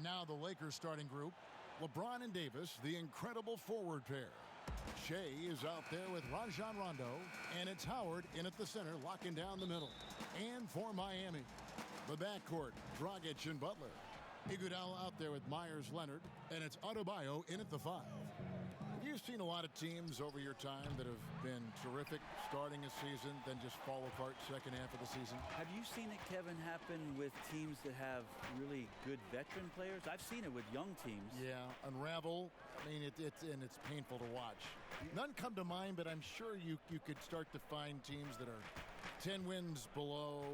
And now the Lakers starting group. LeBron and Davis, the incredible forward pair. Shea is out there with Rajon Rondo. And it's Howard in at the center, locking down the middle. And for Miami, the backcourt, Dragic and Butler. Iguodala out there with Myers Leonard. And it's Adebayo in at the 5. You've seen a lot of teams over your time that have been terrific starting a season, then just fall apart second half of the season. Have you seen it, Kevin, happen with teams that have really good veteran players? I've seen it with young teams. Yeah, unravel. I mean, it's painful to watch. None come to mind, but I'm sure you could start to find teams that are 10 wins below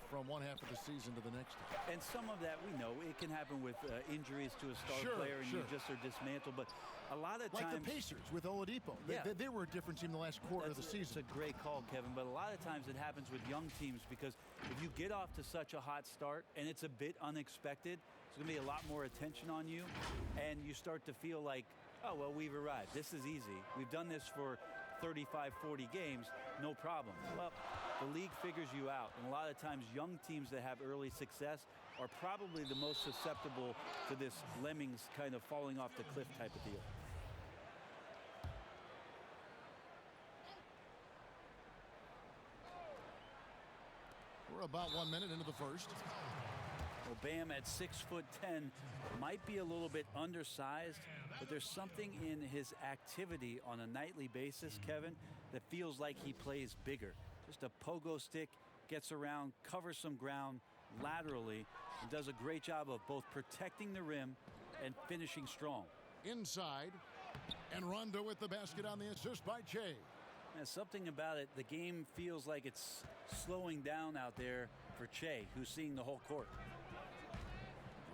from one half of the season to the next. And some of that we know. It can happen with injuries to a star player and you just are dismantled. But a lot of times... Like the Pacers with Oladipo. They were a different team the last quarter of the season. It's a great call, Kevin. But a lot of times it happens with young teams because if you get off to such a hot start and it's a bit unexpected, there's going to be a lot more attention on you. And you start to feel like, oh, well, we've arrived. This is easy. We've done this for 35, 40 games. No problem. Well, the league figures you out. And a lot of times young teams that have early success are probably the most susceptible to this lemmings kind of falling off the cliff type of deal. We're about 1 minute into the first. Well, Bam at 6'10" might be a little bit undersized, but there's something in his activity on a nightly basis, Kevin, that feels like he plays bigger. Just a pogo stick, gets around, covers some ground laterally, and does a great job of both protecting the rim and finishing strong. Inside, and Rondo with the basket on the assist by Shea. There's something about it. The game feels like it's slowing down out there for Shea, who's seeing the whole court.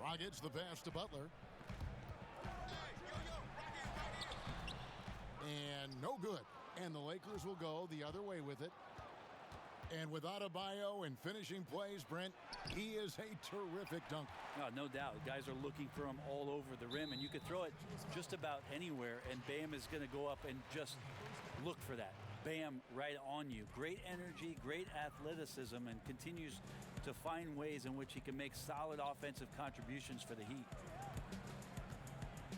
Dragic the pass to Butler. And no good. And the Lakers will go the other way with it. And with Adebayo and finishing plays, Brent, he is a terrific dunker. No doubt. Guys are looking for him all over the rim, and you could throw it just about anywhere, and Bam is going to go up and just look for that. Bam right on you. Great energy, great athleticism, and continues to find ways in which he can make solid offensive contributions for the Heat.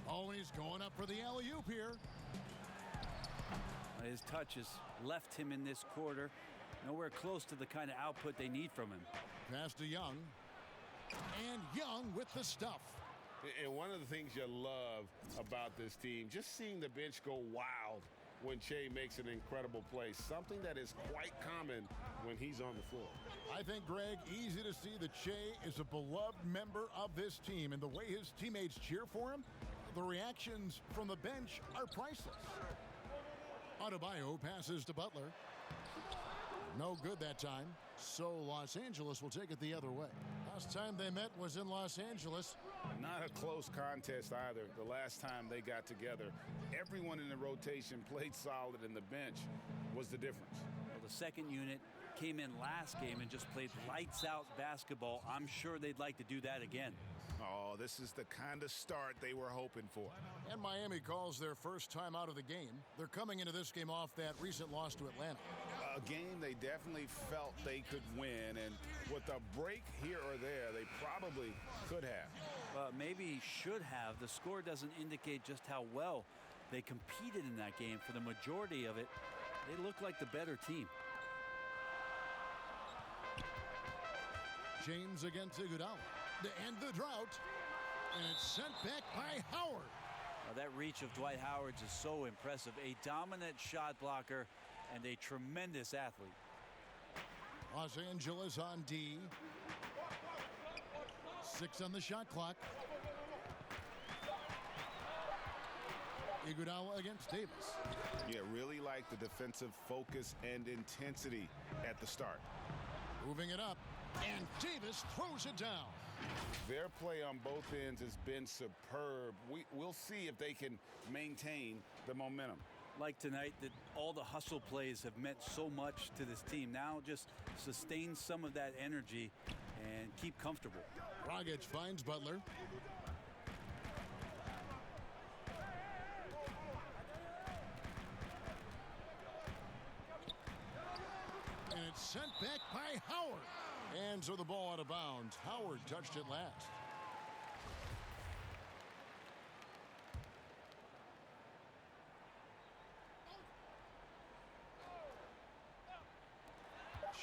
Oh, he's going up for the alley-oop here. His touch has left him in this quarter. Nowhere close to the kind of output they need from him. Pass to Young. And Young with the stuff. And one of the things you love about this team, just seeing the bench go wild when Shea makes an incredible play, something that is quite common when he's on the floor. I think, Greg, easy to see that Shea is a beloved member of this team, and the way his teammates cheer for him, the reactions from the bench are priceless. Adebayo passes to Butler. No good that time. So Los Angeles will take it the other way. Last time they met was in Los Angeles. Not a close contest either. The last time they got together, everyone in the rotation played solid, and the bench was the difference. Well, the second unit came in last game and just played lights out basketball. I'm sure they'd like to do that again. Oh, this is the kind of start they were hoping for. And Miami calls their first time out of the game. They're coming into this game off that recent loss to Atlanta. A game they definitely felt they could win, and with a break here or there, they probably could have. Maybe should have. The score doesn't indicate just how well they competed in that game. For the majority of it, they look like the better team. James against Iguodala to end the drought, and it's sent back by Howard. Now that reach of Dwight Howard's is so impressive. A dominant shot blocker and a tremendous athlete. Los Angeles on D. 6 on the shot clock. Iguodala against Davis. Yeah, really like the defensive focus and intensity at the start. Moving it up, and Davis throws it down. Their play on both ends has been superb. We'll see if they can maintain the momentum. Like tonight, that all the hustle plays have meant so much to this team. Now just sustain some of that energy and keep comfortable. Dragic finds Butler. And it's sent back by Howard. And so the ball out of bounds. Howard touched it last.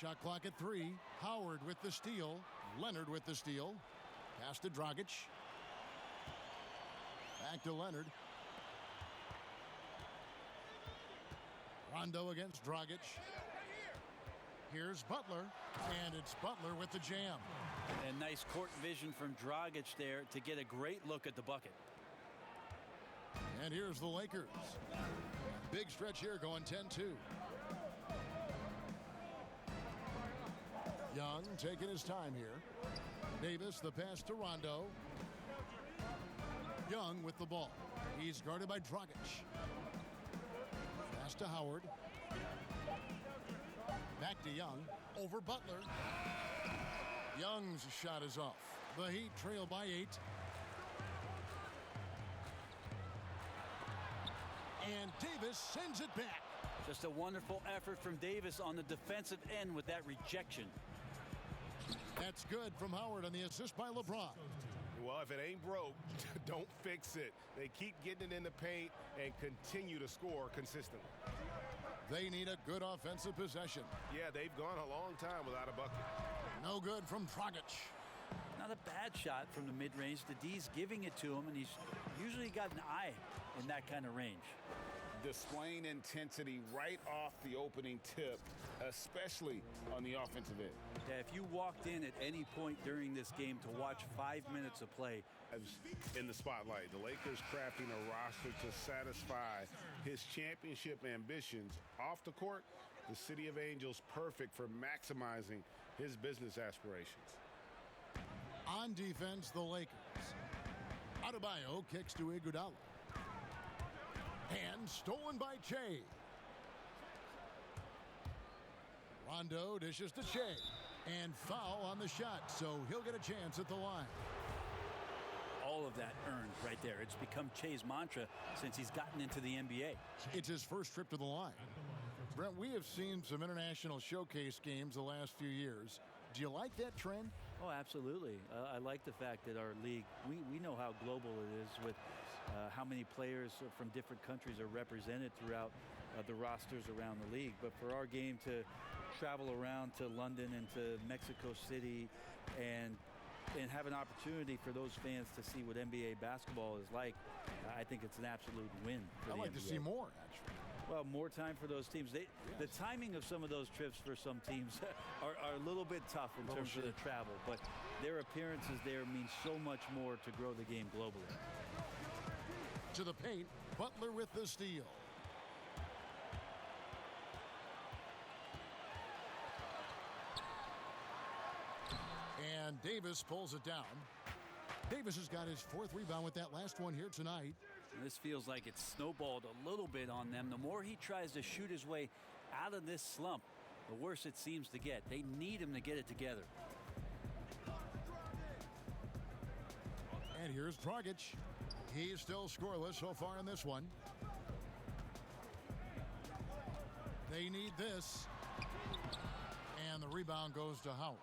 Shot clock at 3. Howard with the steal. Leonard with the steal. Pass to Dragic. Back to Leonard. Rondo against Dragic. Here's Butler, and it's Butler with the jam. And nice court vision from Dragic there to get a great look at the bucket. And here's the Lakers. Big stretch here going 10-2. Young taking his time here. Davis, the pass to Rondo. Young with the ball. He's guarded by Dragic. Pass to Howard. Back to Young. Over Butler. Young's shot is off. The Heat trail by 8. And Davis sends it back. Just a wonderful effort from Davis on the defensive end with that rejection. That's good from Howard on the assist by LeBron. Well, if it ain't broke, don't fix it. They keep getting it in the paint and continue to score consistently. They need a good offensive possession. Yeah, they've gone a long time without a bucket. No good from Dragic. Not a bad shot from the mid-range. The D's giving it to him, and he's usually got an eye in that kind of range. Displaying intensity right off the opening tip, especially on the offensive end. Yeah, if you walked in at any point during this game to watch 5 minutes of play, In the spotlight, the Lakers crafting a roster to satisfy his championship ambitions. Off the court, the City of Angels perfect for maximizing his business aspirations. On defense, the Lakers. Adebayo kicks to Iguodala. And stolen by Che. Rondo dishes to Che. And foul on the shot, so he'll get a chance at the line. all of that earned right there. It's become Che's mantra since he's gotten into the NBA. It's his first trip to the line. Brent, we have seen some international showcase games the last few years. Do you like that trend? Oh, absolutely. I like the fact that our league, we know how global it is with how many players from different countries are represented throughout the rosters around the league. But for our game to travel around to London and to Mexico City and have an opportunity for those fans to see what NBA basketball is like, I think it's an absolute win for I'd the like to NBA. see more, actually. Well, more time for those teams. The timing of some of those trips for some teams are a little bit tough in terms of the travel, but their appearances there mean so much more to grow the game globally. To the paint, Butler with the steal. And Davis pulls it down. Davis has got his fourth rebound with that last one here tonight. And this feels like it's snowballed a little bit on them. The more he tries to shoot his way out of this slump, the worse it seems to get. They need him to get it together. And here's Dragic. He's still scoreless so far in this one. They need this. And the rebound goes to Howard.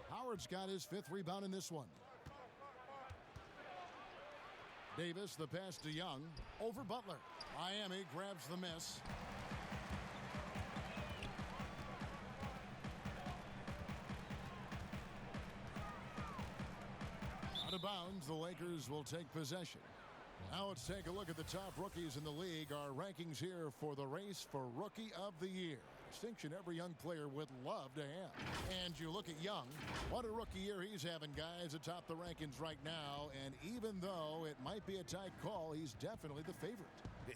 Howard's got his fifth rebound in this one. Davis, the pass to Young. Over Butler. Miami grabs the miss. Out of bounds, the Lakers will take possession. Now let's take a look at the top rookies in the league. Our rankings here for the race for Rookie of the Year. Distinction every young player would love to have. And you look at Young. What a rookie year he's having, guys, atop the rankings right now. And even though it might be a tight call, he's definitely the favorite.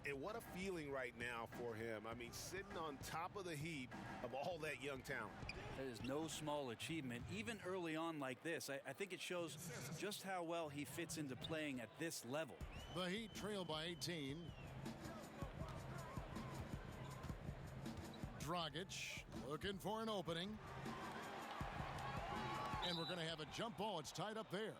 And what a feeling right now for him. I mean, sitting on top of the heap of all that young talent. That is no small achievement, even early on like this. I think it shows just how well he fits into playing at this level. The Heat trail by 18. Dragic looking for an opening. And we're going to have a jump ball. It's tied up there.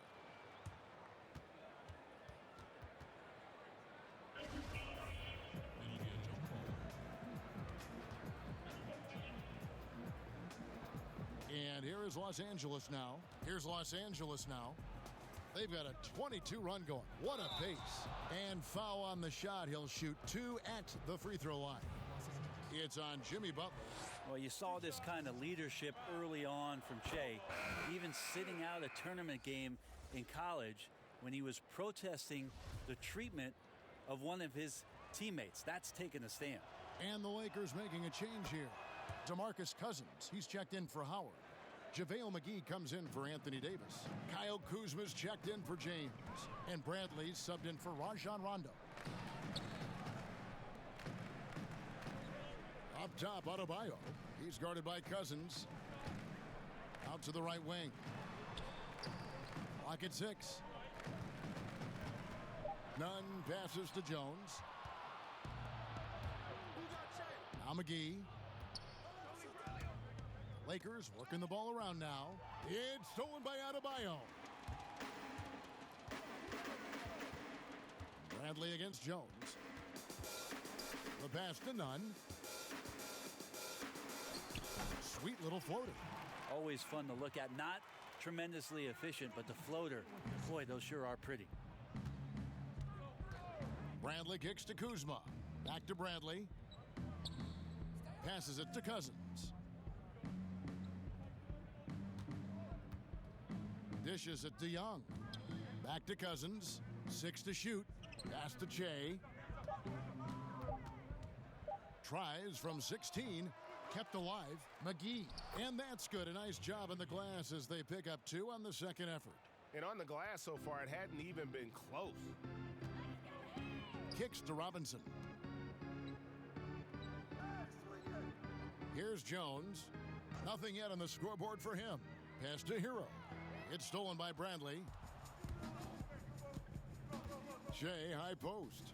And here is Los Angeles now. Here's Los Angeles now. They've got a 22 run going. What a pace. And foul on the shot. He'll shoot 2 at the free throw line. It's on Jimmy Butler. Well, you saw this kind of leadership early on from Shea, even sitting out a tournament game in college when he was protesting the treatment of one of his teammates. That's taking a stand. And the Lakers making a change here. DeMarcus Cousins, he's checked in for Howard. JaVale McGee comes in for Anthony Davis. Kyle Kuzma's checked in for James. And Bradley's subbed in for Rajon Rondo. Up top, Adebayo. He's guarded by Cousins. Out to the right wing. Clock at 6. Nunn passes to Jones. Now McGee. Lakers working the ball around now. It's stolen by Adebayo. Bradley against Jones. The pass to Nunn. Sweet little floater. Always fun to look at. Not tremendously efficient, but the floater, boy, those sure are pretty. Bradley kicks to Kuzma. Back to Bradley. Passes it to Cousins. Dishes it to Young. Back to Cousins. 6 to shoot. Pass to Che. Tries from 16. Kept alive. McGee. And that's good. A nice job on the glass as they pick up 2 on the second effort. And on the glass so far, it hadn't even been close. Kicks to Robinson. Here's Jones. Nothing yet on the scoreboard for him. Pass to Hero. It's stolen by Bradley. Shea, high post.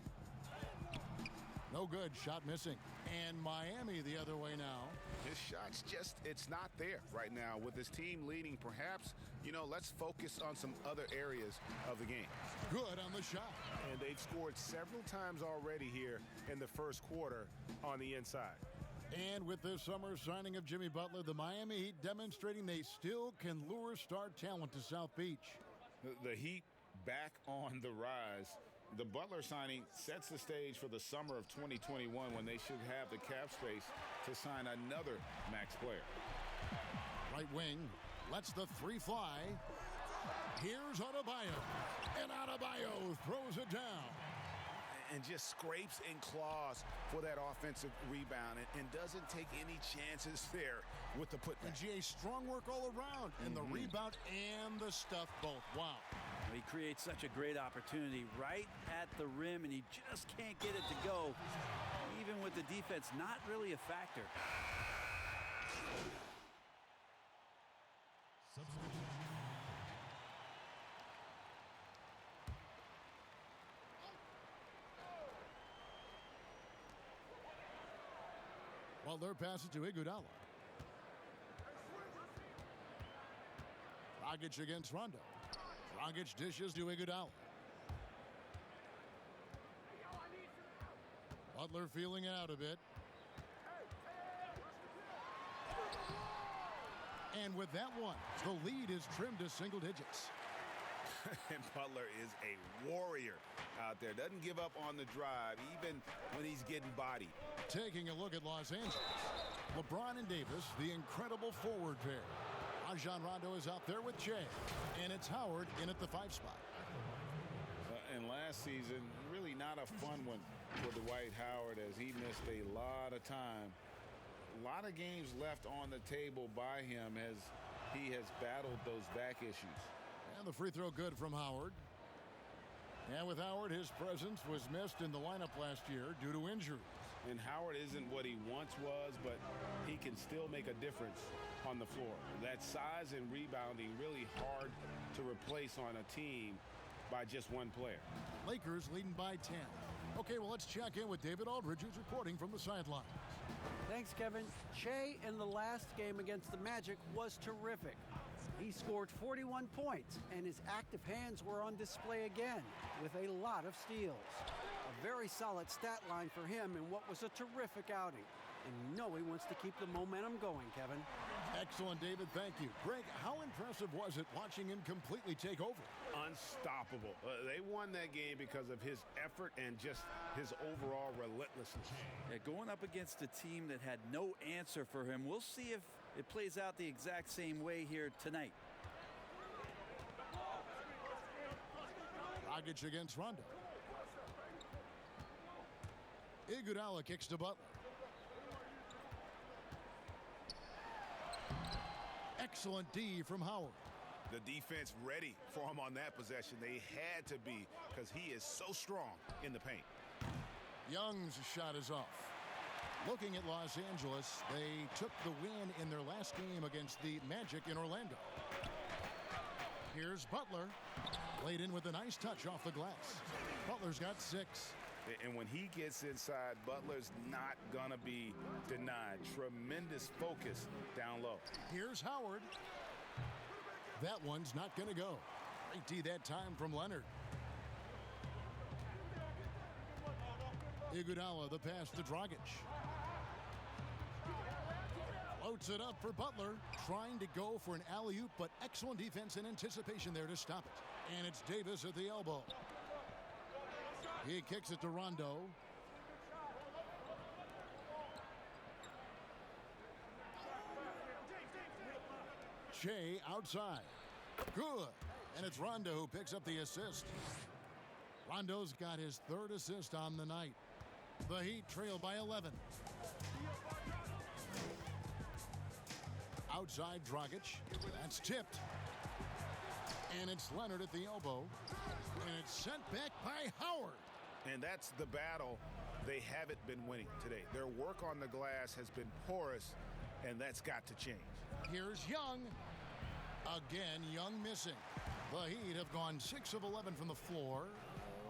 No good. Shot missing. And Miami the other way now. His shot's just, it's not there right now. With his team leading, perhaps, let's focus on some other areas of the game. Good on the shot. And they've scored several times already here in the first quarter on the inside. And with this summer signing of Jimmy Butler, the Miami Heat demonstrating they still can lure star talent to South Beach. The Heat back on the rise. The Butler signing sets the stage for the summer of 2021 when they should have the cap space to sign another max player. Right wing lets the 3 fly. Here's Adebayo. And Adebayo throws it down. And just scrapes and claws for that offensive rebound and doesn't take any chances there with the putback. And GA, strong work all around in the rebound and the stuff both. Wow. He creates such a great opportunity right at the rim, and he just can't get it to go. Even with the defense, not really a factor. Well, they're passing to Iguodala. Dragic against Rondo. Dragic dishes to Iguodala. Butler feeling it out a bit. And with that one, the lead is trimmed to single digits. And Butler is a warrior out there. Doesn't give up on the drive, even when he's getting bodied. Taking a look at Los Angeles. LeBron and Davis, the incredible forward pair. Rajon Rondo is out there with Che. And it's Howard in at the 5 spot. And last season, really not a fun one for Dwight Howard as he missed a lot of time. A lot of games left on the table by him as he has battled those back issues. And the free throw good from Howard. And with Howard, his presence was missed in the lineup last year due to injury. And Howard isn't what he once was, but he can still make a difference on the floor. That size and rebounding really hard to replace on a team by just one player. Lakers leading by 10. Okay, well, let's check in with David Aldridge, who's reporting from the sideline. Thanks, Kevin. Che in the last game against the Magic was terrific. He scored 41 points, and his active hands were on display again with a lot of steals. A very solid stat line for him in what was a terrific outing. And you know he wants to keep the momentum going, Kevin. Excellent, David. Thank you. Greg, how impressive was it watching him completely take over? Unstoppable. They won that game because of his effort and just his overall relentlessness. Yeah, going up against a team that had no answer for him. We'll see if it plays out the exact same way here tonight. Dragic against Rondo. Iguodala kicks to Butler. Excellent D from Howard. The defense ready for him on that possession. They had to be because he is so strong in the paint. Young's shot is off. Looking at Los Angeles, they took the win in their last game against the Magic in Orlando. Here's Butler. Laid in with a nice touch off the glass. Butler's got 6. And when he gets inside, Butler's not going to be denied. Tremendous focus down low. Here's Howard. That one's not going to go. Great D that time from Leonard. Iguodala, the pass to Dragic. Floats it up for Butler, trying to go for an alley-oop, but excellent defense and anticipation there to stop it. And it's Davis at the elbow. He kicks it to Rondo. Shea outside. Good. And it's Rondo who picks up the assist. Rondo's got his 3rd assist on the night. The Heat trail by 11. Outside Dragic. That's tipped. And it's Leonard at the elbow. And it's sent back by Howard. And that's the battle they haven't been winning today. Their work on the glass has been porous, and that's got to change. Here's Young. Again, Young missing. The Heat have gone 6 of 11 from the floor.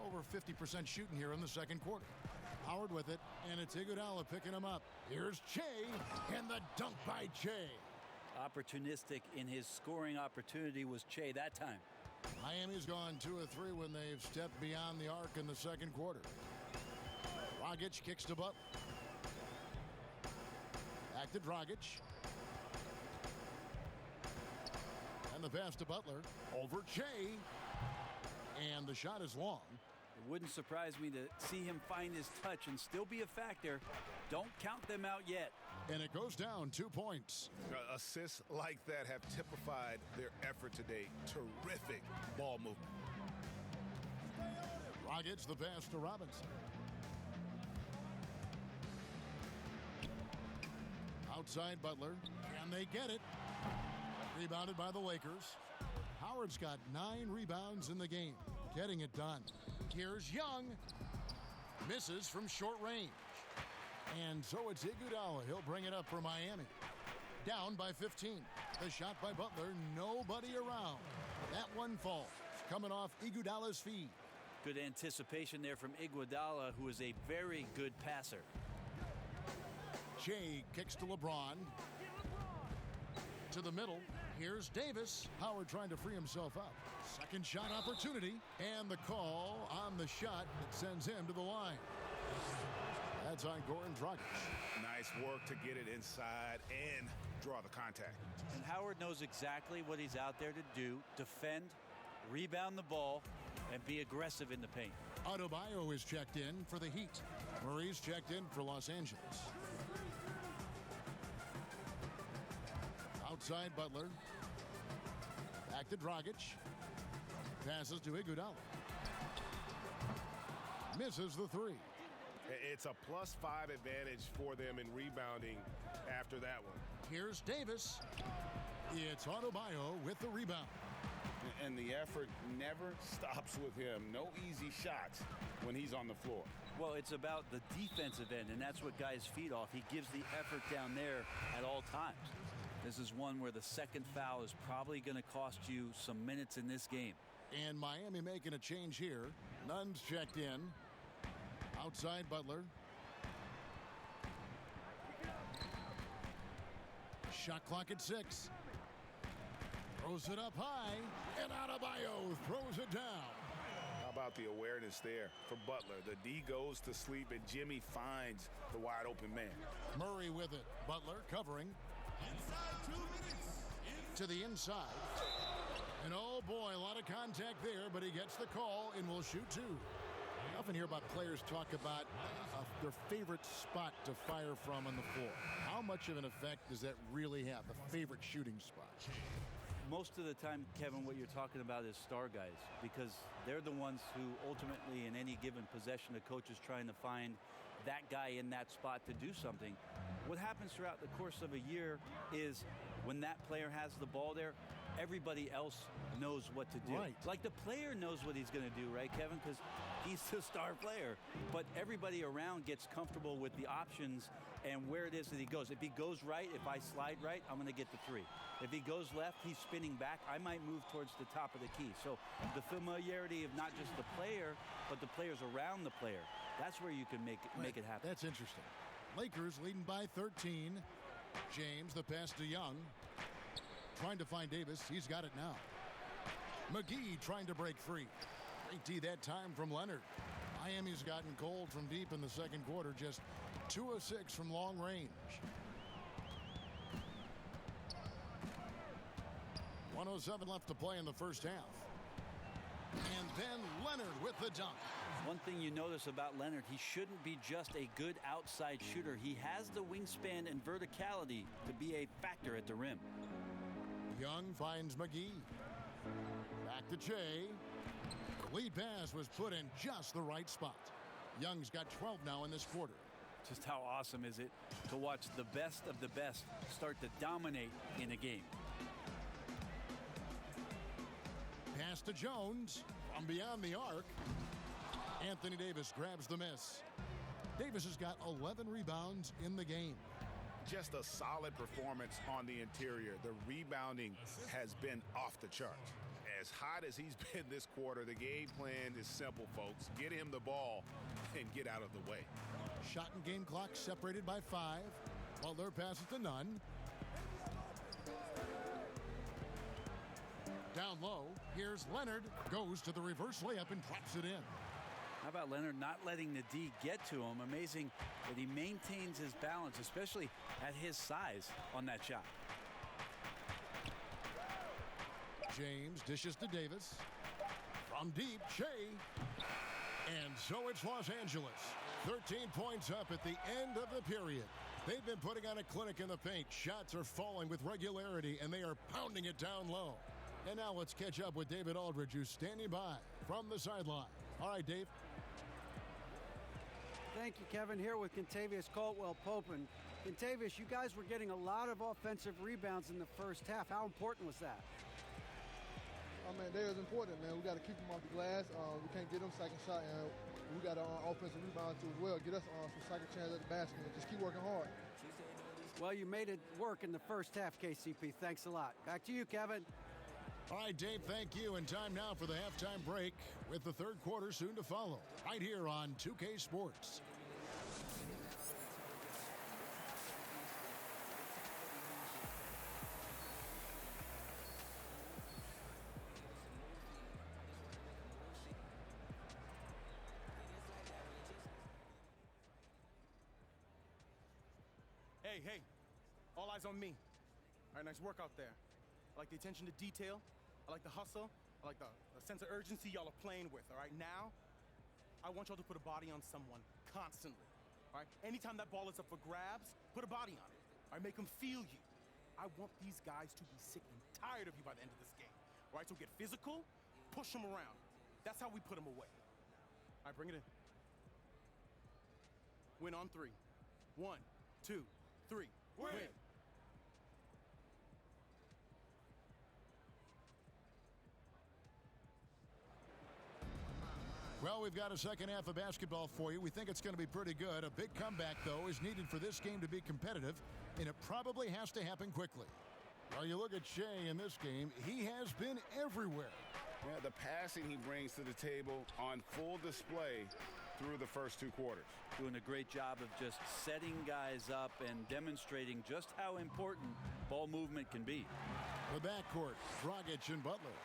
Over 50% shooting here in the second quarter. Howard with it, and it's Iguodala picking him up. Here's Shea, and the dunk by Shea. Opportunistic in his scoring opportunity was Shea that time. Miami's gone 2 of 3 when they've stepped beyond the arc in the second quarter. Dragic kicks to Butler. Back to Dragic. And the pass to Butler. Over Shea. And the shot is long. It wouldn't surprise me to see him find his touch and still be a factor. Don't count them out yet. And it goes down 2 points. Assists like that have typified their effort today. Terrific ball movement. Dragic the pass to Robinson. Outside Butler. Can they get it? Rebounded by the Lakers. Howard's got 9 rebounds in the game. Getting it done. Here's Young. Misses from short range. And so it's Iguodala. He'll bring it up for Miami. Down by 15. The shot by Butler. Nobody around. That one falls. Coming off Iguodala's feet. Good anticipation there from Iguodala, who is a very good passer. Shea kicks to LeBron. To the middle. Here's Davis. Howard trying to free himself up. Second shot opportunity. And the call on the shot that sends him to the line. That's on Goran Dragic. Nice work to get it inside and draw the contact. And Howard knows exactly what he's out there to do. Defend, rebound the ball, and be aggressive in the paint. Adebayo is checked in for the Heat. Murray's checked in for Los Angeles. Outside Butler. Back to Dragic. Passes to Iguodala. Misses the 3. It's a +5 advantage for them in rebounding after that one. Here's Davis. It's Adebayo with the rebound. And the effort never stops with him. No easy shots when he's on the floor. Well, it's about the defensive end, and that's what guys feed off. He gives the effort down there at all times. This is one where the second foul is probably going to cost you some minutes in this game. And Miami making a change here. Nunn's checked in. Outside Butler. Shot clock at 6. Throws it up high. And Adebayo throws it down. How about the awareness there for Butler? The D goes to sleep and Jimmy finds the wide open man. Murray with it. Butler covering. Inside To the inside. And oh boy, a lot of contact there, but he gets the call and will shoot two. I often hear about players talk about their favorite spot to fire from on the floor. How much of an effect does that really have, the favorite shooting spot? Most of the time, Kevin, what you're talking about is star guys, because they're the ones who ultimately in any given possession, the coach is trying to find that guy in that spot to do something. What happens throughout the course of a year is when that player has the ball there, everybody else knows what to do. Right. Like the player knows what he's going to do, right, Kevin? Because he's the star player. But everybody around gets comfortable with the options and where it is that he goes. If he goes right, if I slide right, I'm going to get the three. If he goes left, he's spinning back. I might move towards the top of the key. So the familiarity of not just the player, but the players around the player. That's where you can make it happen. That's interesting. Lakers leading by 13. James, the pass to Young. Trying to find Davis. He's got it now. McGee trying to break free. Great D that time from Leonard. Miami's gotten cold from deep in the second quarter. Just 2 of 6 from long range. 1:07 left to play in the first half. And then Leonard with the dunk. One thing you notice about Leonard, he shouldn't be just a good outside shooter. He has the wingspan and verticality to be a factor at the rim. Young finds McGee. Back to Che. The lead pass was put in just the right spot. Young's got 12 now in this quarter. Just how awesome is it to watch the best of the best start to dominate in a game. Pass to Jones from beyond the arc. Anthony Davis grabs the miss. Davis has got 11 rebounds in the game. Just a solid performance on the interior. The rebounding has been off the charts. As hot as he's been this quarter, the game plan is simple, folks. Get him the ball and get out of the way. Shot and game clock separated by 5. Butler passes to Nunn. Down low, here's Leonard. Goes to the reverse layup and drops it in. How about Leonard not letting the D get to him? Amazing that he maintains his balance, especially at his size on that shot. James dishes to Davis. From deep, Shea. And so it's Los Angeles. 13 points up at the end of the period. They've been putting on a clinic in the paint. Shots are falling with regularity, and they are pounding it down low. And now let's catch up with David Aldridge, who's standing by from the sideline. All right, Dave. Thank you, Kevin. Here with Kentavious Caldwell-Pope. Kentavious, you guys were getting a lot of offensive rebounds in the first half. How important was that? I mean, they was important, man. We got to keep them off the glass. We can't get them second shot, and we got offensive rebound too as well. Get us some second chance at the basket and just keep working hard. Well, you made it work in the first half, KCP. Thanks a lot. Back to you, Kevin. All right, Dave, thank you. And time now for the halftime break with the third quarter soon to follow right here on 2K Sports. Hey, all eyes on me. All right, nice work out there. I like the attention to detail. I like the hustle. I like the sense of urgency y'all are playing with, all right? Now, I want y'all to put a body on someone constantly, all right? Anytime that ball is up for grabs, put a body on it, all right? Make them feel you. I want these guys to be sick and tired of you by the end of this game, all right? So get physical, push them around. That's how we put them away. All right, bring it in. Win on 3. 1, 2, 3. Win! Well, we've got a second half of basketball for you. We think it's going to be pretty good. A big comeback, though, is needed for this game to be competitive, and it probably has to happen quickly. Well, you look at Shea in this game, he has been everywhere. Yeah, the passing he brings to the table on full display through the first 2 quarters. Doing a great job of just setting guys up and demonstrating just how important ball movement can be. The backcourt, Dragic and Butler.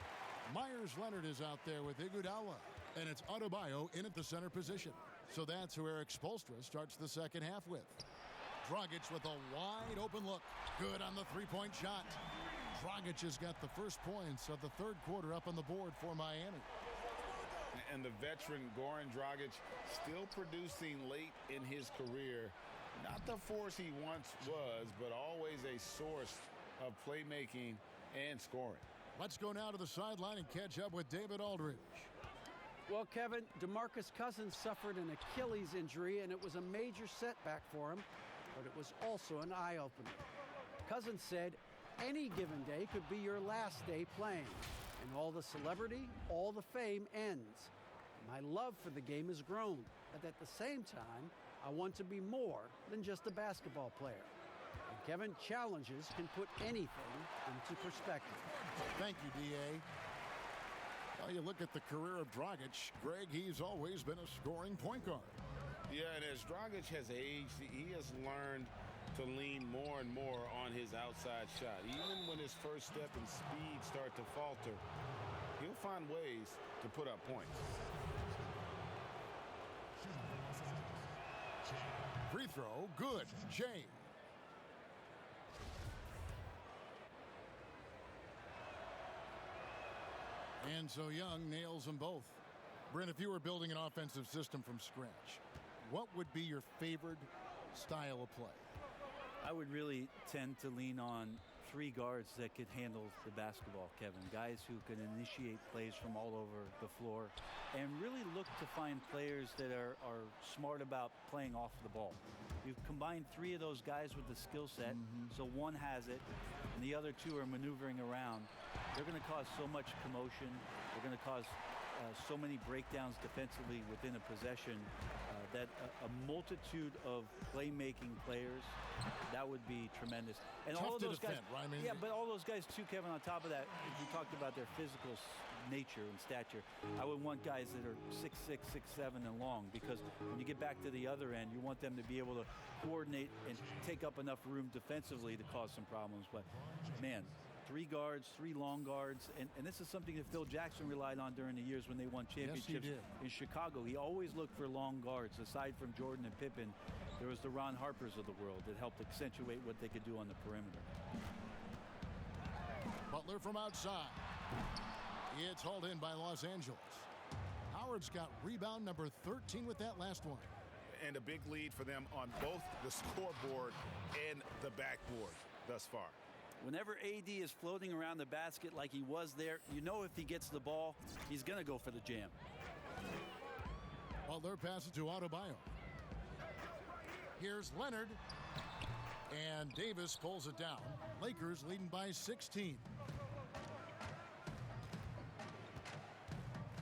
Myers Leonard is out there with Iguodala. And it's Adebayo in at the center position. So that's who Eric Spoelstra starts the second half with. Dragic with a wide open look. Good on the three-point shot. Dragic has got the first points of the third quarter up on the board for Miami. And the veteran Goran Dragic still producing late in his career. Not the force he once was, but always a source of playmaking and scoring. Let's go now to the sideline and catch up with David Aldridge. Well, Kevin, DeMarcus Cousins suffered an Achilles injury, and it was a major setback for him, but it was also an eye-opener. Cousins said, any given day could be your last day playing, and all the celebrity, all the fame ends. My love for the game has grown, but at the same time, I want to be more than just a basketball player. And Kevin, challenges can put anything into perspective. Thank you, D.A. Well, you look at the career of Dragic, Greg, he's always been a scoring point guard. Yeah, and as Dragic has aged, he has learned to lean more and more on his outside shot. Even when his first step and speed start to falter, he'll find ways to put up points. Free throw, good. Jay. And so Young nails them both. Brent, if you were building an offensive system from scratch, what would be your favorite style of play? I would really tend to lean on three guards that could handle the basketball, Kevin. Guys who can initiate plays from all over the floor and really look to find players that are smart about playing off the ball. You combine three of those guys with the skill set, so one has it, and the other two are maneuvering around. They're going to cause so much commotion. They're going to cause so many breakdowns defensively within a possession that a multitude of playmaking players, that would be tremendous. And Tough all of to those guys, defend, right? I mean, yeah, but all those guys too, Kevin, on top of that, you talked about their physical nature and stature. I would want guys that are 6'6", 6'7", and long, because when you get back to the other end, you want them to be able to coordinate and take up enough room defensively to cause some problems. But man, three guards, three long guards, and this is something that Phil Jackson relied on during the years when they won championships in Chicago. He always looked for long guards. Aside from Jordan and Pippen, there was the Ron Harpers of the world that helped accentuate what they could do on the perimeter. Butler from outside. It's hauled in by Los Angeles. Howard's got rebound number 13 with that last one. And a big lead for them on both the scoreboard and the backboard thus far. Whenever AD is floating around the basket like he was there, you know if he gets the ball, he's going to go for the jam. Butler passes to Adebayo. Here's Leonard. And Davis pulls it down. Lakers leading by 16.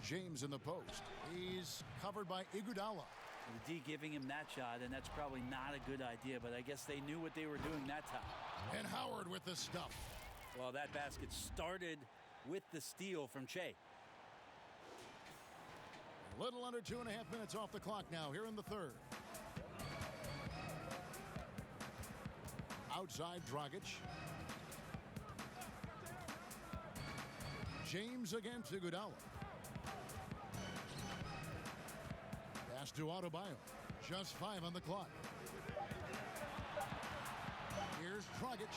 James in the post. He's covered by Iguodala. The D giving him that shot, and that's probably not a good idea, but I guess they knew what they were doing that time. And Howard with the stuff. Well, that basket started with the steal from Shea. A little under 2.5 minutes off the clock now here in the third. Outside Dragic. James against Iguodala. Pass to Adebayo. Just 5 on the clock. Here's Dragic.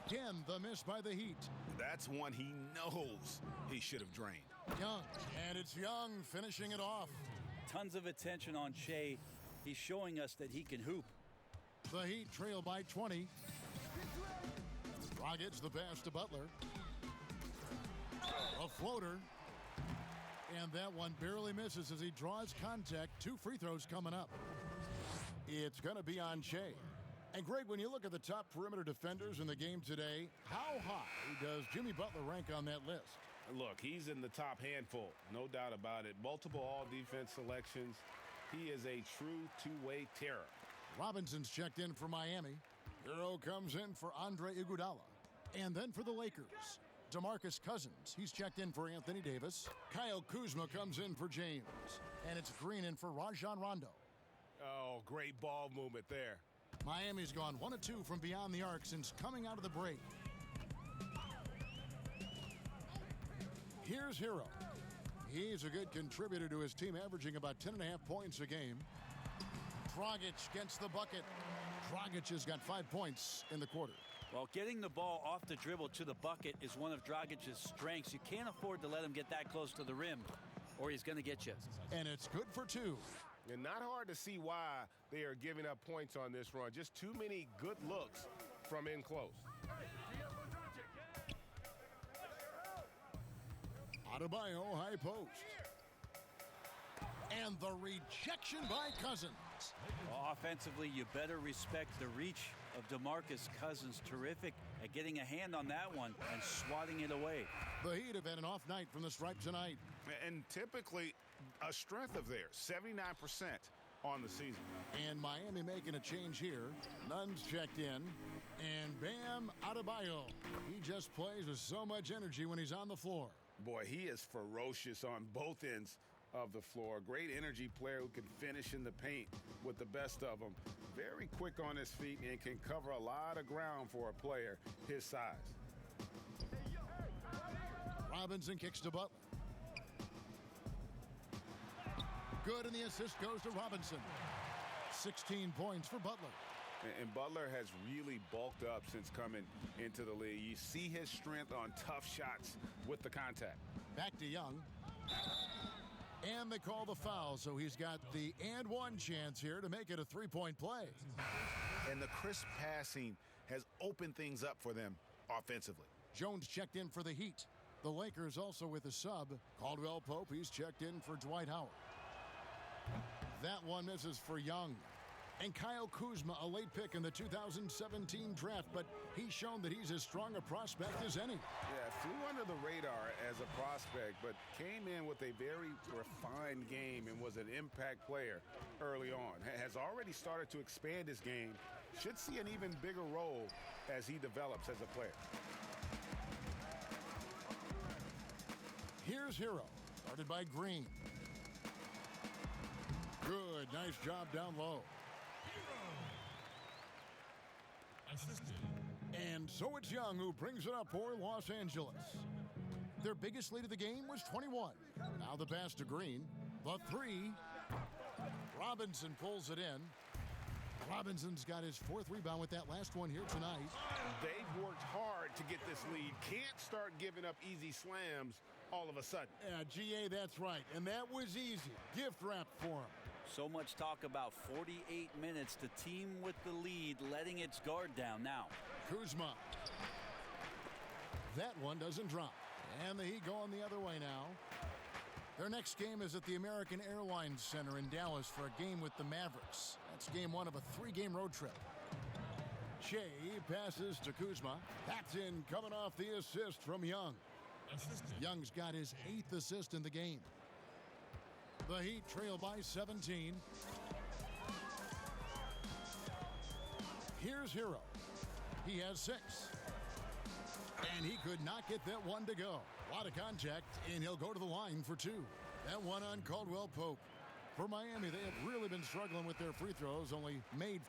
Again, the miss by the Heat. That's one he knows he should have drained. Young, and it's Young finishing it off. Tons of attention on Shea. He's showing us that he can hoop. The Heat trail by 20. Dragic the pass to Butler. A floater. And that one barely misses as he draws contact. 2 free throws coming up. It's going to be on Shea. And Greg, when you look at the top perimeter defenders in the game today, how high does Jimmy Butler rank on that list? Look, he's in the top handful, no doubt about it. Multiple all-defense selections. He is a true two-way terror. Robinson's checked in for Miami. Hero comes in for Andre Iguodala. And then for the Lakers, DeMarcus Cousins. He's checked in for Anthony Davis. Kyle Kuzma comes in for James. And it's Green in for Rajon Rondo. Oh, great ball movement there. Miami's gone 1 of 2 from beyond the arc since coming out of the break. Here's Hero. He's a good contributor to his team, averaging about 10.5 points a game. Dragic gets the bucket. Dragic has got 5 points in the quarter. Well, getting the ball off the dribble to the bucket is one of Dragic's strengths. You can't afford to let him get that close to the rim, or he's going to get you. And it's good for 2. And not hard to see why they are giving up points on this run. Just too many good looks from in close. Adebayo high post. And the rejection by Cousins. Well, offensively, you better respect the reach of DeMarcus Cousins. Terrific at getting a hand on that one and swatting it away. The Heat have had an off night from the stripe tonight. And typically a strength of theirs, 79% on the season. And Miami making a change here. Nunn's checked in. And Bam Adebayo. He just plays with so much energy when he's on the floor. Boy, he is ferocious on both ends of the floor. Great energy player who can finish in the paint with the best of them. Very quick on his feet and can cover a lot of ground for a player his size. Robinson kicks to Butler. Good, and the assist goes to Robinson. 16 points for Butler. And Butler has really bulked up since coming into the league. You see his strength on tough shots with the contact. Back to Young. And they call the foul, so he's got the and one chance here to make it a three-point play. And the crisp passing has opened things up for them offensively. Jones checked in for the Heat. The Lakers also with a sub. Caldwell Pope, he's checked in for Dwight Howard. That one misses for Young. And Kyle Kuzma, a late pick in the 2017 draft, but he's shown that he's as strong a prospect as any. Yeah, flew under the radar as a prospect, but came in with a very refined game and was an impact player early on. Has already started to expand his game. Should see an even bigger role as he develops as a player. Here's Hero, started by Green. Good, nice job down low. And so it's Young who brings it up for Los Angeles. Their biggest lead of the game was 21. Now the pass to Green. The three. Robinson pulls it in. Robinson's got his fourth rebound with that last one here tonight. They've worked hard to get this lead. Can't start giving up easy slams all of a sudden. Yeah, GA, that's right. And that was easy. Gift wrap for him. So much talk about 48 minutes. The team with the lead letting its guard down now. Kuzma. That one doesn't drop. And the Heat going the other way now. Their next game is at the American Airlines Center in Dallas for a game with the Mavericks. That's game one of a three-game road trip. Shea passes to Kuzma. That's in, coming off the assist from Young. Young's got his 8th assist in the game. The Heat trail by 17. Here's Hero. He has 6. And he could not get that one to go. A lot of contact, and he'll go to the line for 2. That one on Caldwell Pope. For Miami, they have really been struggling with their free throws, only made.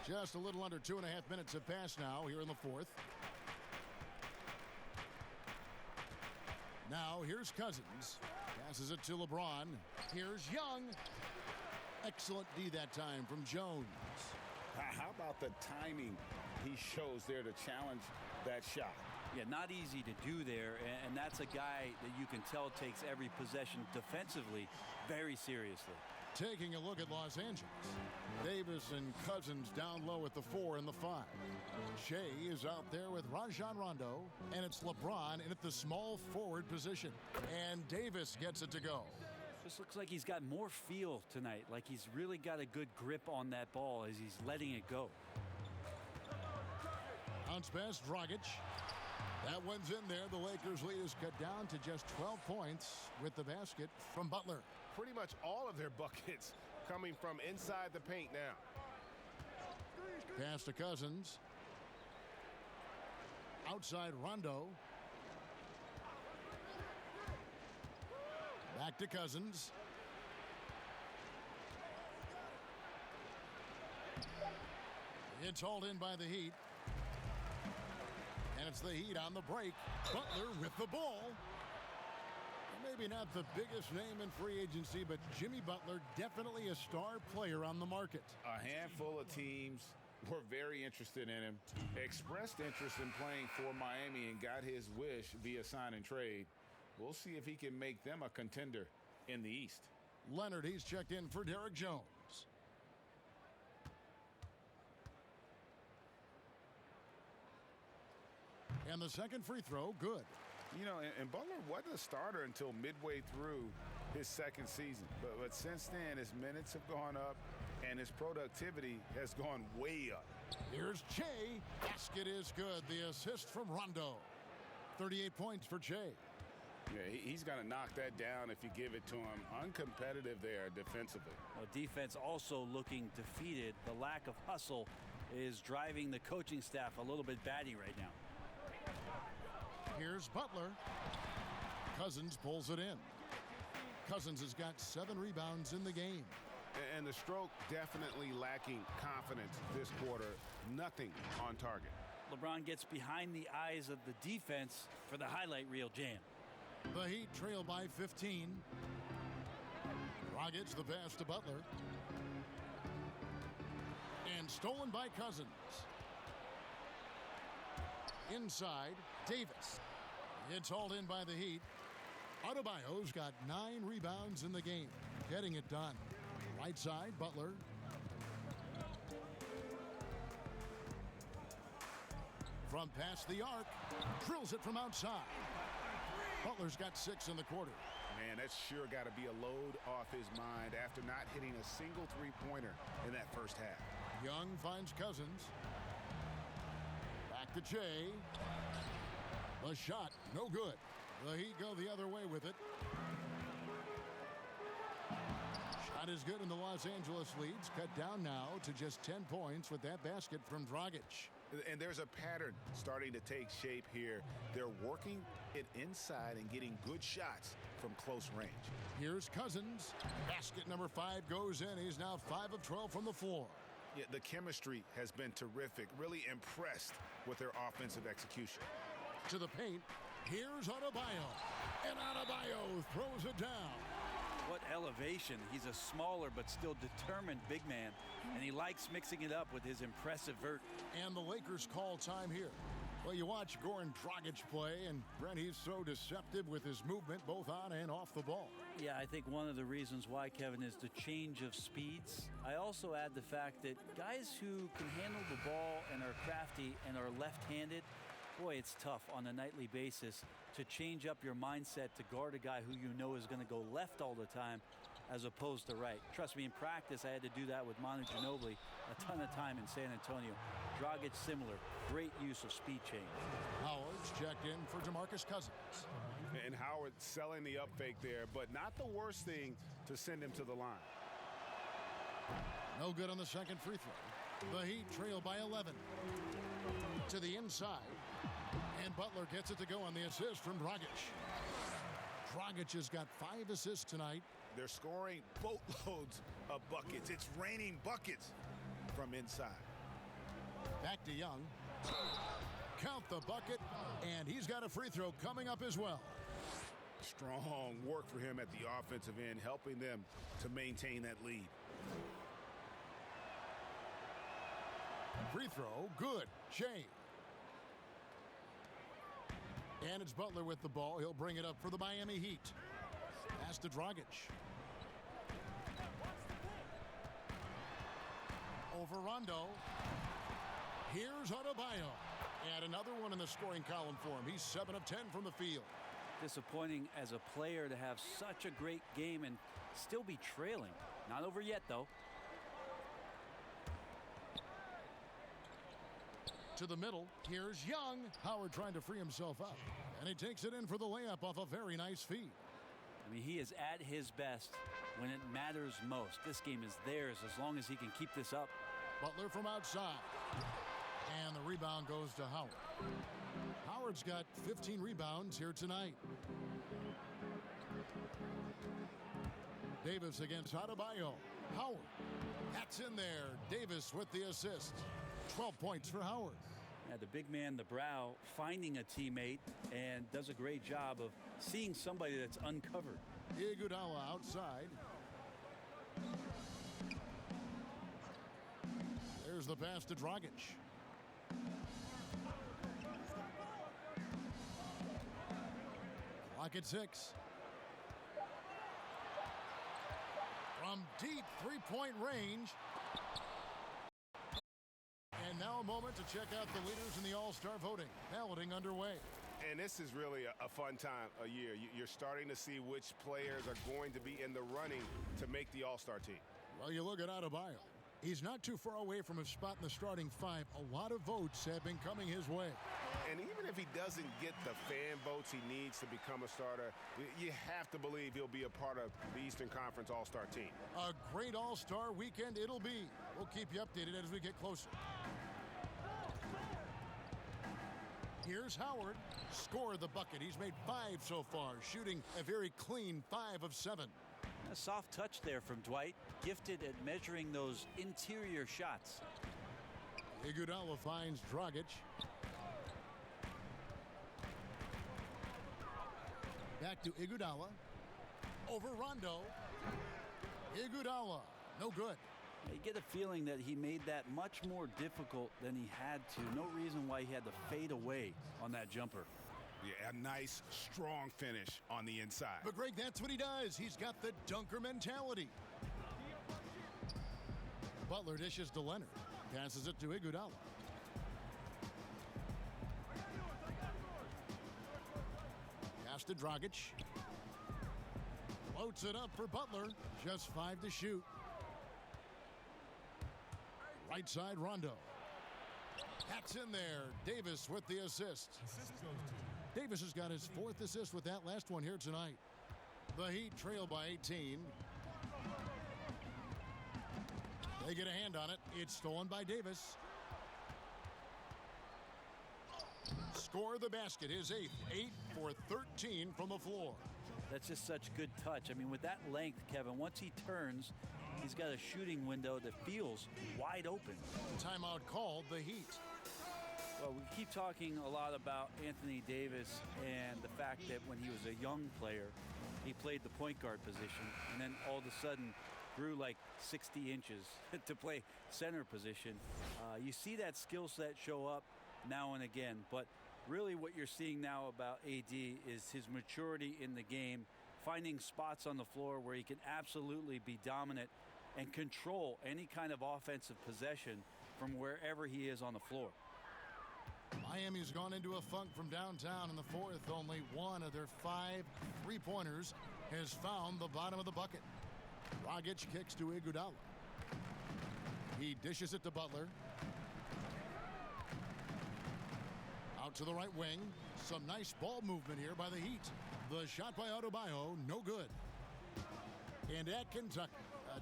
Just a little under 2.5 minutes have passed now here in the fourth. Now here's Cousins. Passes it to LeBron. Here's Young. Excellent D that time from Jones. How about the timing he shows there to challenge that shot? Yeah, not easy to do there, and that's a guy that you can tell takes every possession defensively very seriously. Taking a look at Los Angeles. Davis and Cousins down low at the 4 and the 5. Shea is out there with Rajon Rondo, and it's LeBron in at the small forward position. And Davis gets it to go. Just looks like he's got more feel tonight, like he's really got a good grip on that ball as he's letting it go. Bounce pass, Dragic. That one's in there. The Lakers lead is cut down to just 12 points with the basket from Butler. Pretty much all of their buckets coming from inside the paint now. Pass to Cousins. Outside Rondo. Back to Cousins. It's hauled in by the Heat. And it's the Heat on the break. Butler with the ball. Maybe not the biggest name in free agency, but Jimmy Butler, definitely a star player on the market. A handful of teams were very interested in him, expressed interest in playing for Miami, and got his wish via sign and trade. We'll see if he can make them a contender in the East. Leonard, he's checked in for Derek Jones. And the second free throw, good. You know, and Butler wasn't a starter until midway through his second season. But since then, his minutes have gone up, and his productivity has gone way up. Here's Che. Basket is good. The assist from Rondo. 38 points for Che. Yeah, he's going to knock that down if you give it to him. Uncompetitive there defensively. Well, defense also looking defeated. The lack of hustle is driving the coaching staff a little bit batty right now. Here's Butler. Cousins pulls it in. Cousins has got 7 rebounds in the game. And the stroke definitely lacking confidence this quarter. Nothing on target. LeBron gets behind the eyes of the defense for the highlight reel jam. The Heat trail by 15. Dragic the pass to Butler. And stolen by Cousins. Inside, Davis. It's hauled in by the Heat. Adebayo's got 9 rebounds in the game. Getting it done. Right side, Butler. From past the arc. Drills it from outside. Butler's got 6 in the quarter. Man, that's sure got to be a load off his mind after not hitting a single three-pointer in that first half. Young finds Cousins. Back to Che. The shot, no good. The Heat go the other way with it. Shot is good, and the Los Angeles leads cut down now to just 10 points with that basket from Dragic. And there's a pattern starting to take shape here. They're working it inside and getting good shots from close range. Here's Cousins. Basket number 5 goes in. He's now 5 of 12 from the floor. Yeah, the chemistry has been terrific. Really impressed with their offensive execution. To the paint. Here's Adebayo. And Adebayo throws it down. What elevation. He's a smaller but still determined big man, and he likes mixing it up with his impressive vert. And the Lakers call time here. Well, you watch Goran Dragic play, and Brent, he's so deceptive with his movement both on and off the ball. Yeah, I think one of the reasons why, Kevin, is the change of speeds. I also add the fact that guys who can handle the ball and are crafty and are left-handed, boy, it's tough on a nightly basis to change up your mindset to guard a guy who you know is going to go left all the time as opposed to right. Trust me, in practice, I had to do that with Manu Ginobili a ton of time in San Antonio. Dragic similar. Great use of speed change. Howard's checked in for DeMarcus Cousins. And Howard selling the up fake there, but not the worst thing to send him to the line. No good on the second free throw. The Heat trail by 11. To the inside. And Butler gets it to go on the assist from Dragic. Dragic has got 5 assists tonight. They're scoring boatloads of buckets. It's raining buckets from inside. Back to Young. Count the bucket, and he's got a free throw coming up as well. Strong work for him at the offensive end, helping them to maintain that lead. Free throw, good. Che. And it's Butler with the ball. He'll bring it up for the Miami Heat. Pass to Dragic. Over Rondo. Here's Adebayo. And another one in the scoring column for him. He's 7 of 10 from the field. Disappointing as a player to have such a great game and still be trailing. Not over yet, though. To the middle. Here's Young. Howard trying to free himself up. And he takes it in for the layup off a very nice feed. I mean, he is at his best when it matters most. This game is theirs as long as he can keep this up. Butler from outside. And the rebound goes to Howard. Howard's got 15 rebounds here tonight. Davis against Adebayo. Howard. That's in there. Davis with the assist. 12 points for Howard. had the big man, the brow, finding a teammate, and does a great job of seeing somebody that's uncovered. Iguodala outside. There's the pass to Dragic. Clock at 6. From deep three-point range. And now a moment to check out the leaders in the All-Star voting. Balloting underway. And this is really a fun time of year. You're starting to see which players are going to be in the running to make the All-Star team. Well, you look at Adebayo. He's not too far away from his spot in the starting five. A lot of votes have been coming his way. And even if he doesn't get the fan votes he needs to become a starter, you have to believe he'll be a part of the Eastern Conference All-Star team. A great All-Star weekend it'll be. We'll keep you updated as we get closer. Here's Howard. Score the bucket. He's made 5 so far, shooting a very clean 5 of 7. A soft touch there from Dwight, gifted at measuring those interior shots. Iguodala finds Dragic. Back to Iguodala. Over Rondo. Iguodala. No good. You get a feeling that he made that much more difficult than he had to. No reason why he had to fade away on that jumper. Yeah, a nice, strong finish on the inside. But Greg, that's what he does. He's got the dunker mentality. Butler dishes to Leonard. Passes it to Iguodala. Pass to Dragic. Floats it up for Butler. Just 5 to shoot. Right side, Rondo. That's in there. Davis with the assist. Davis has got his 4th assist with that last one here tonight. The Heat trail by 18. They get a hand on it. It's stolen by Davis. Score the basket. His 8th. 8 for 13 from the floor. That's just such good touch. I mean, with that length, Kevin, once he turns, he's got a shooting window that feels wide open. Timeout called, the Heat. Well, we keep talking a lot about Anthony Davis and the fact that when he was a young player, he played the point guard position and then all of a sudden grew like 60 inches to play center position. You see that skill set show up now and again, but really what you're seeing now about AD is his maturity in the game, finding spots on the floor where he can absolutely be dominant and control any kind of offensive possession from wherever he is on the floor. Miami's gone into a funk from downtown in the 4th. Only one of their 5 3-pointers has found the bottom of the bucket. Dragic kicks to Iguodala. He dishes it to Butler. Out to the right wing. Some nice ball movement here by the Heat. The shot by Adebayo, no good. And at Kentucky,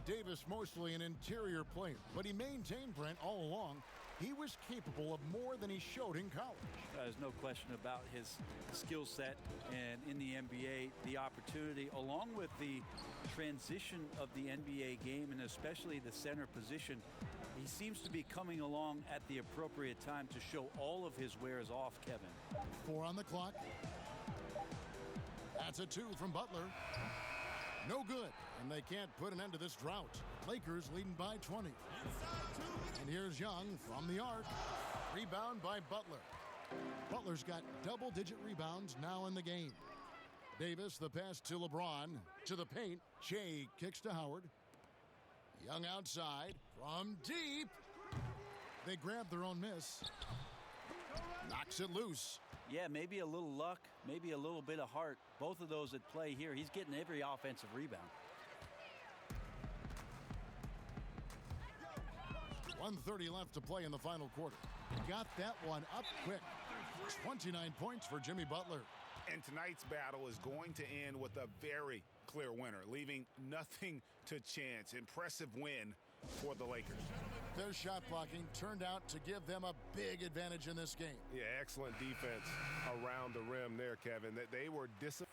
Davis mostly an interior player, but he maintained, Brent, all along. He was capable of more than he showed in college. There's no question about his skill set, and in the NBA, the opportunity, along with the transition of the NBA game, and especially the center position, he seems to be coming along at the appropriate time to show all of his wares off, Kevin. 4 on the clock. That's a 2 from Butler. No good, and they can't put an end to this drought. Lakers leading by 20. And here's Young from the arc. Rebound by Butler. Butler's got double-digit rebounds now in the game. Davis, the pass to LeBron. To the paint. Shea kicks to Howard. Young outside. From deep. They grab their own miss. Knocks it loose. Yeah, maybe a little luck, maybe a little bit of heart. Both of those at play here. He's getting every offensive rebound. 1:30 left to play in the final quarter. Got that one up quick. 29 points for Jimmy Butler. And tonight's battle is going to end with a very clear winner, leaving nothing to chance. Impressive win for the Lakers. Their shot blocking turned out to give them a big advantage in this game. Yeah, excellent defense around the rim there, Kevin. They were disciplined.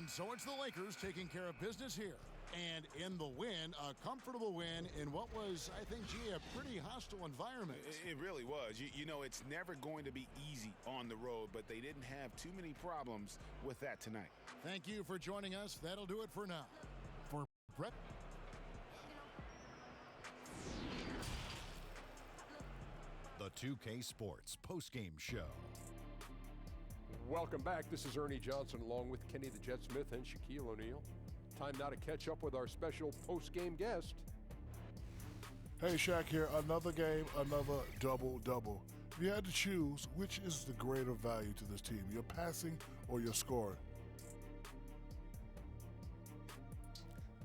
And so it's the Lakers taking care of business here. And in the win, a comfortable win in what was, I think, a pretty hostile environment. It really was. You know, it's never going to be easy on the road, but they didn't have too many problems with that tonight. Thank you for joining us. That'll do it for now. For Brett. The 2K Sports postgame show. Welcome back. This is Ernie Johnson along with Kenny the Jet Smith and Shaquille O'Neal. Time now to catch up with our special post-game guest. Hey, Shaq here. Another game, another double-double. If you had to choose, which is the greater value to this team, your passing or your scoring?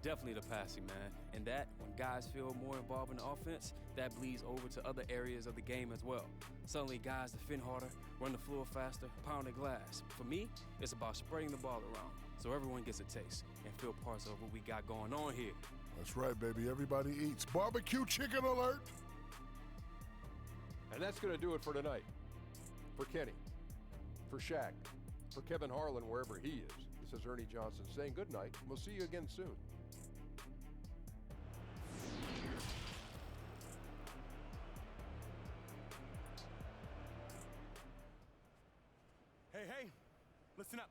Definitely the passing, man. And that, when guys feel more involved in the offense, that bleeds over to other areas of the game as well. Suddenly, guys defend harder, run the floor faster, pound the glass. For me, it's about spreading the ball around so everyone gets a taste and feel parts of what we got going on here. That's right, baby. Everybody eats. Barbecue chicken alert! And that's going to do it for tonight. For Kenny, for Shaq, for Kevin Harlan, wherever he is, this is Ernie Johnson saying good night. We'll see you again soon. Hey, listen up.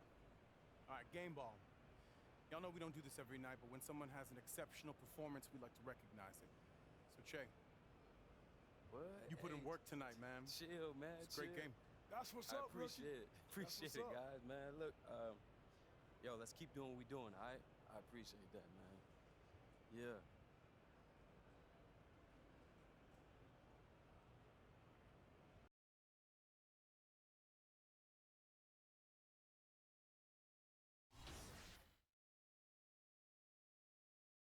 All right, game ball. Y'all know we don't do this every night, but when someone has an exceptional performance, we like to recognize it. So, Che, What? you put in work tonight, man. Chill, man. It's a great game. That's what's I appreciate it. Appreciate it, guys, man. Look, yo, let's keep doing what we're doing, all right? I appreciate that, man. Yeah.